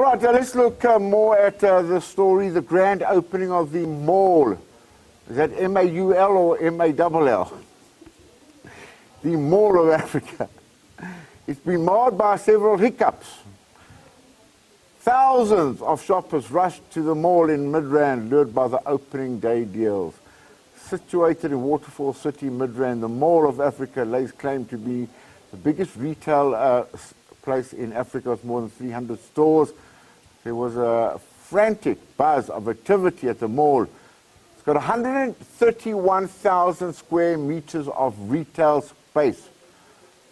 All right, let's look more at the story, the grand opening of the mall. Is that M-A-U-L or M-A-double-L? The Mall of Africa. It's been marred by several hiccups. Thousands of shoppers rushed to the mall in Midrand, lured by the opening day deals. Situated in Waterfall City, Midrand, the Mall of Africa lays claim to be the biggest retail place in Africa with more than 300 stores. There was a frantic buzz of activity at the mall. It's got 131,000 square meters of retail space.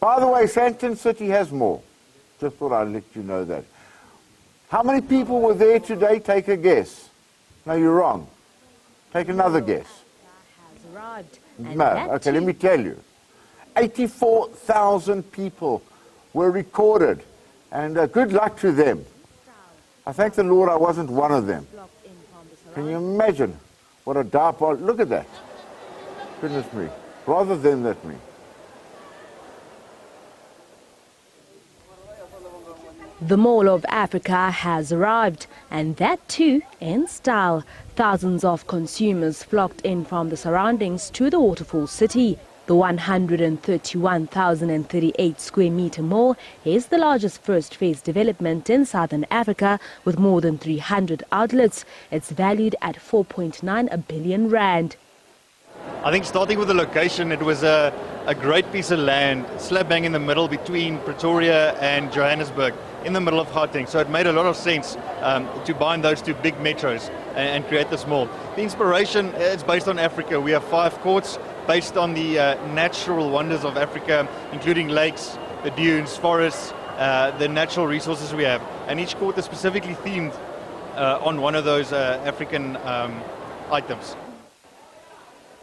By the way, Sandton City has more. Just thought I'd let you know that. How many people were there today? Take a guess. No, you're wrong. Take another guess. Has arrived. No, okay, let me tell you. 84,000 people were recorded, and good luck to them. I thank the Lord I wasn't one of them. Can you imagine what a dark... Look at that. Goodness me. Rather them than me. The Mall of Africa has arrived, and that too in style. Thousands of consumers flocked in from the surroundings to the Waterfall City. The 131,038 square meter mall is the largest first phase development in Southern Africa with more than 300 outlets. It's valued at 4.9 billion rand. I think starting with the location, it was a great piece of land, slap bang in the middle between Pretoria and Johannesburg, in the middle of Gauteng. So it made a lot of sense to bind those two big metros and create this mall. The inspiration is based on Africa. We have 5 courts based on the natural wonders of Africa, including lakes, the dunes, forests, the natural resources we have. And each court is specifically themed on one of those African items.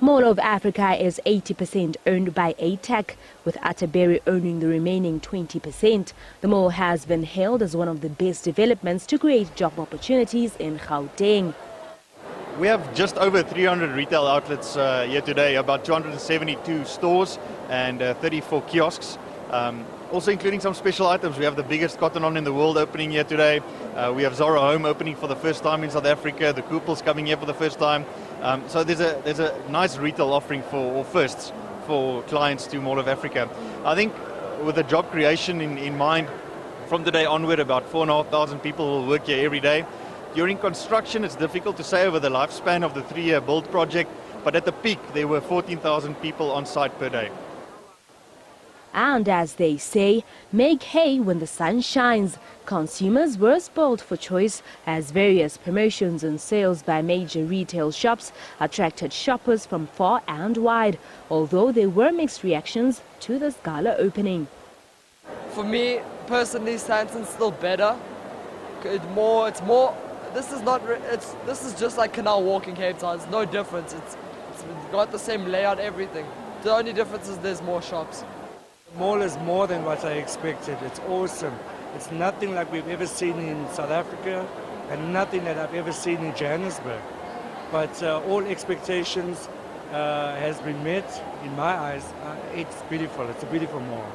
Mall of Africa is 80% owned by ATAC, with Atterbury owning the remaining 20%. The mall has been hailed as one of the best developments to create job opportunities in Gauteng. We have just over 300 retail outlets here today, about 272 stores and 34 kiosks. Also including some special items. We have the biggest cotton on in the world opening here today. We have Zara Home opening for the first time in South Africa. The Koopels coming here for the first time. So there's a nice retail offering for firsts for clients to Mall of Africa. I think with the job creation in mind, from today onward, about 4,500 people will work here every day. During construction, it's difficult to say over the lifespan of the 3-year build project, but at the peak, there were 14,000 people on site per day. And as they say, make hay when the sun shines. Consumers were spoiled for choice as various promotions and sales by major retail shops attracted shoppers from far and wide, although there were mixed reactions to this gala opening. For me, personally, Sandton's still better. This is just like Canal Walk in Cape Town. It's no difference. It's got the same layout, everything. The only difference is there's more shops. The mall is more than what I expected. It's awesome. It's nothing like we've ever seen in South Africa and nothing that I've ever seen in Johannesburg. But all expectations has been met in my eyes. It's beautiful. It's a beautiful mall.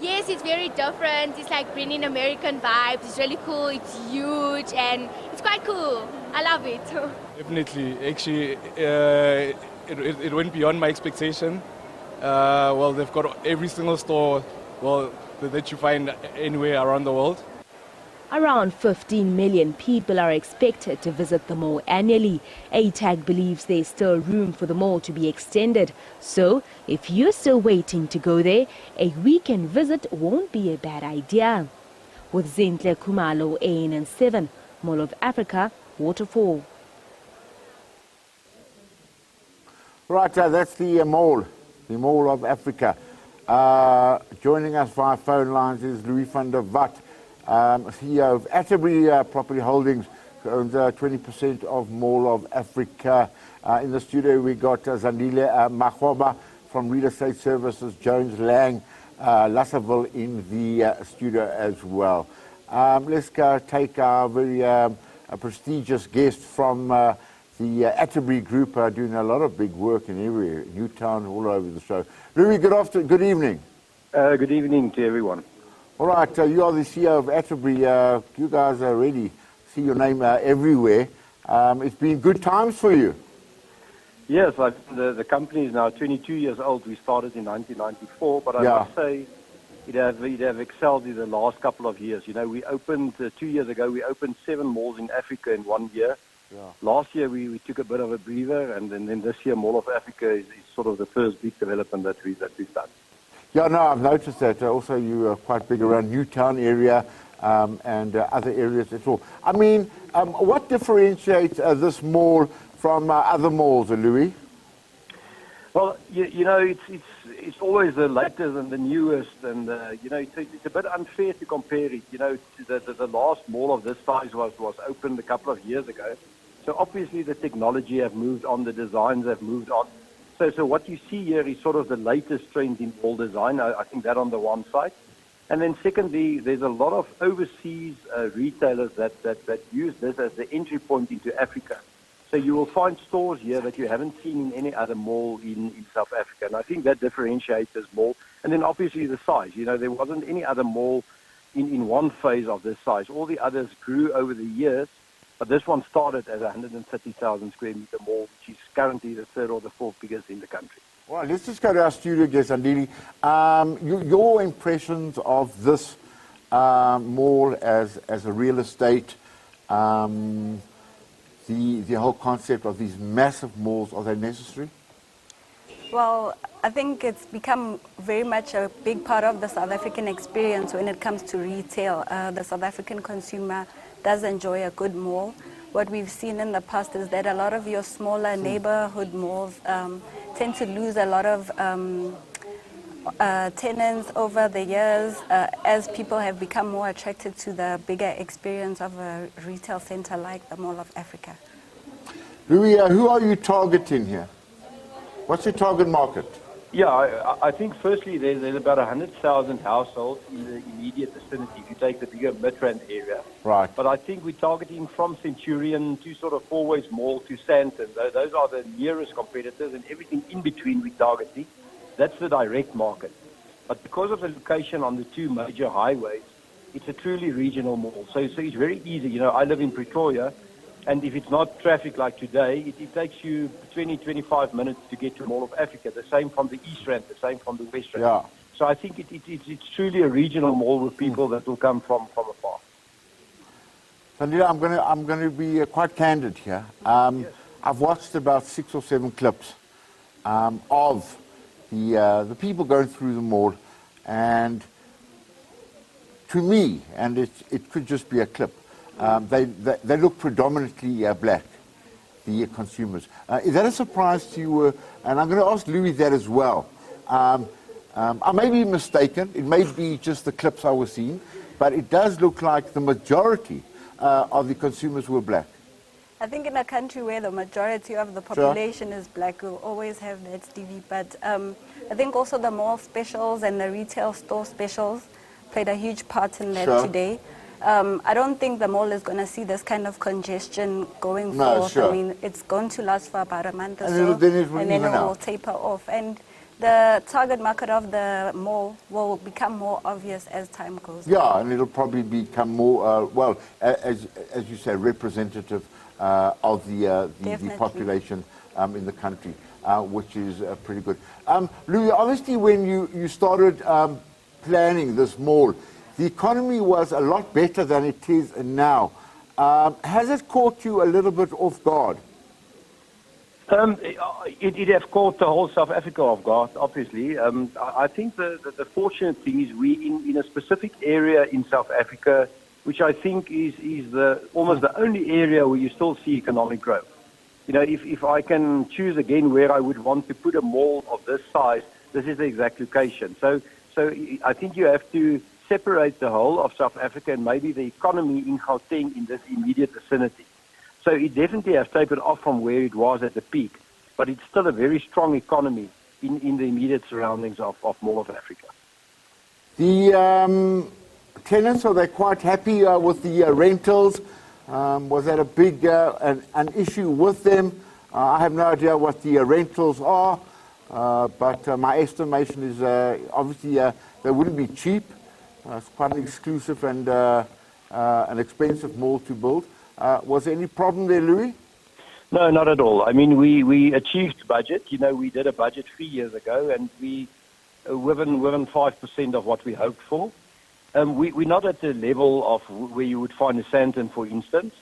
Yes, it's very different. It's like bringing American vibes. It's really cool. It's huge and it's quite cool. I love it. Definitely. Actually, it went beyond my expectation. Well, they've got every single store, well, that you find anywhere around the world. Around 15 million people are expected to visit the mall annually. ATAC believes there's still room for the mall to be extended. So, if you're still waiting to go there, a weekend visit won't be a bad idea. With Zintle Kumalo, ANN7, Mall of Africa, Waterfall. Right, that's the Mall of Africa. Joining us via phone lines is Louis van der Walt, CEO of Atterbury Property Holdings, who owns 20% of Mall of Africa. In the studio we got Zandile Maghoba from Real Estate Services, Jones Lang, Lassaville in the studio as well. Let's go take our very prestigious guest from the Atterbury Group, doing a lot of big work in everywhere, Newtown, all over the show. Louis, good evening. Good evening to everyone. All right, you are the CEO of Atterbury. You guys already see your name everywhere. It's been good times for you. Yes, the company is now 22 years old. We started in 1994, but I must say it have excelled in the last couple of years. You know, we opened 2 years ago. We opened 7 malls in Africa in 1 year. Yeah. Last year we took a bit of a breather, and then this year Mall of Africa is sort of the first big development that we've done. Yeah, no, I've noticed that. Also, you are quite big around Newtown area and other areas as well. I mean, what differentiates this mall from other malls, Louis? Well, you know, it's always the latest and the newest, and you know, it's a bit unfair to compare it. You know, the last mall of this size was opened a couple of years ago. So obviously the technology have moved on, the designs have moved on. So what you see here is sort of the latest trend in mall design. I think that on the one side. And then secondly, there's a lot of overseas retailers that use this as the entry point into Africa. So you will find stores here that you haven't seen in any other mall in South Africa. And I think that differentiates this mall. And then obviously the size. You know, there wasn't any other mall in one phase of this size. All the others grew over the years. But this one started as a 130,000 square meter mall, which is currently the third or the fourth biggest in the country. Well, let's just go to our studio guest, Andili. Your impressions of this mall as a real estate, the whole concept of these massive malls, are they necessary? Well, I think it's become very much a big part of the South African experience when it comes to retail. The South African consumer does enjoy a good mall. What we've seen in the past is that a lot of your smaller neighborhood malls tend to lose a lot of tenants over the years as people have become more attracted to the bigger experience of a retail center like the Mall of Africa. Louis, who are you targeting here? What's your target market? Yeah, I think firstly there's about 100,000 households in the immediate vicinity if you take the bigger Midrand area. Right. But I think we're targeting from Centurion to sort of Fourways Mall to Sandton. Those are the nearest competitors, and everything in between we're targeting. That's the direct market. But because of the location on the 2 major highways, it's a truly regional mall. So it's very easy. You know, I live in Pretoria. And if it's not traffic like today, it takes you 20, 25 minutes to get to Mall of Africa. The same from the East Rand, the same from the West Rand. Yeah. So I think it's truly a regional mall with people that will come from afar. Sandila, I'm going to be quite candid here. Yes. I've watched about 6 or 7 clips of the people going through the mall, and to me, and it could just be a clip, they look predominantly black, the consumers. Is that a surprise to you? And I'm going to ask Louis that as well. I may be mistaken. It may be just the clips I was seeing, but it does look like the majority of the consumers were black. I think in a country where the majority of the population is black, we'll always have that, Stevie. But I think also the mall specials and the retail store specials played a huge part in that today. I don't think the mall is going to see this kind of congestion going forth. I mean, it's going to last for about a month or so, and then it will taper off. And the target market of the mall will become more obvious as time goes on. Yeah, and it'll probably become more, well, as you say, representative of the population in the country, which is pretty good. Louis, obviously when you started planning this mall, the economy was a lot better than it is now. Has it caught you a little bit off guard? It has caught the whole South Africa off guard, obviously. I think the fortunate thing is we in a specific area in South Africa, which I think is almost the only area where you still see economic growth. You know, if I can choose again where I would want to put a mall of this size, this is the exact location. So I think you have to separate the whole of South Africa and maybe the economy in Gauteng in this immediate vicinity. So it definitely has tapered off from where it was at the peak, but it's still a very strong economy in the immediate surroundings of Mall of Africa. The tenants, are they quite happy with the rentals? Was that a big an issue with them? I have no idea what the rentals are, but my estimation is obviously they wouldn't be cheap. It's quite an exclusive and an expensive mall to build. Was there any problem there, Louis? No, not at all. I mean, we achieved budget. You know, we did a budget 3 years ago, and we within 5% of what we hoped for. We're not at the level of where you would find a Sandton, for instance.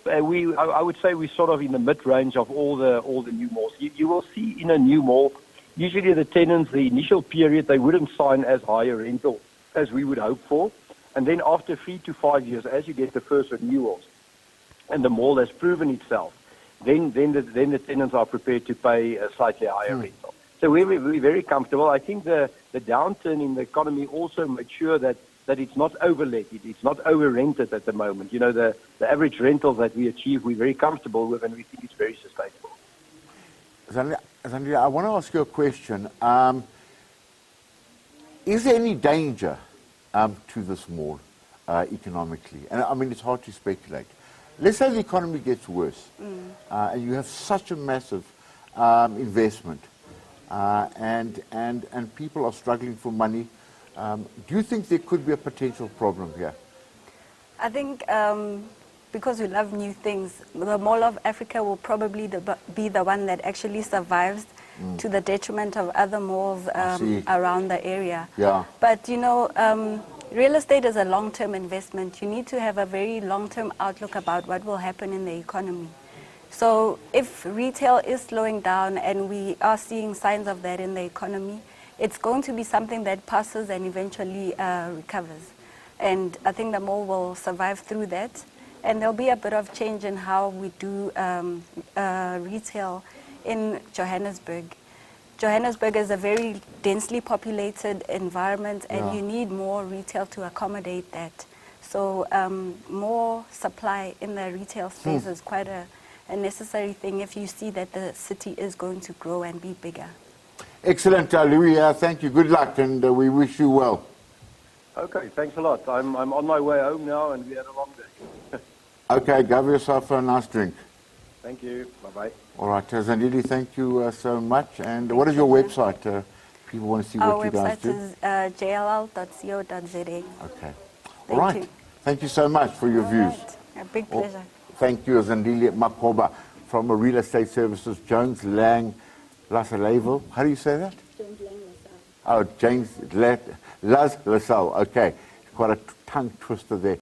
I would say we're sort of in the mid-range of all the new malls. You will see in a new mall, usually the tenants, the initial period, they wouldn't sign as high a rental as we would hope for. And then after 3 to 5 years, as you get the first renewals, and the mall has proven itself, then the tenants are prepared to pay a slightly higher rental. So we're very comfortable. I think the downturn in the economy also made sure that it's not overlet, it's not over-rented at the moment. You know, the average rentals that we achieve, we're very comfortable with, and we think it's very sustainable. Zandile, I want to ask you a question. Is there any danger to this mall economically? And I mean, it's hard to speculate. Let's say the economy gets worse, and you have such a massive investment, and people are struggling for money. Do you think there could be a potential problem here? I think because we love new things, the Mall of Africa will probably be the one that actually survives to the detriment of other malls around the area. Yeah. But, you know, real estate is a long-term investment. You need to have a very long-term outlook about what will happen in the economy. So if retail is slowing down, and we are seeing signs of that in the economy, it's going to be something that passes and eventually recovers. And I think the mall will survive through that. And there'll be a bit of change in how we do retail in Johannesburg. Johannesburg is a very densely populated environment, and you need more retail to accommodate that. So more supply in the retail space is quite a necessary thing if you see that the city is going to grow and be bigger. Excellent, Louis. Thank you. Good luck, and we wish you well. Okay, thanks a lot. I'm on my way home now, and we had a long day. Okay, give yourself a nice drink. Thank you. Bye-bye. All right, Zandile, thank you so much. And what is your website? People want to see what you guys do. Our website is jll.co.za. Okay. All right. Thank you so much for your views. Right. A big pleasure. Thank you, Zandile Makoba from Real Estate Services, Jones Lang LaSalle. How do you say that? James Lang LaSalle. Oh, James Las LaSalle. Okay. Quite a tongue twister there.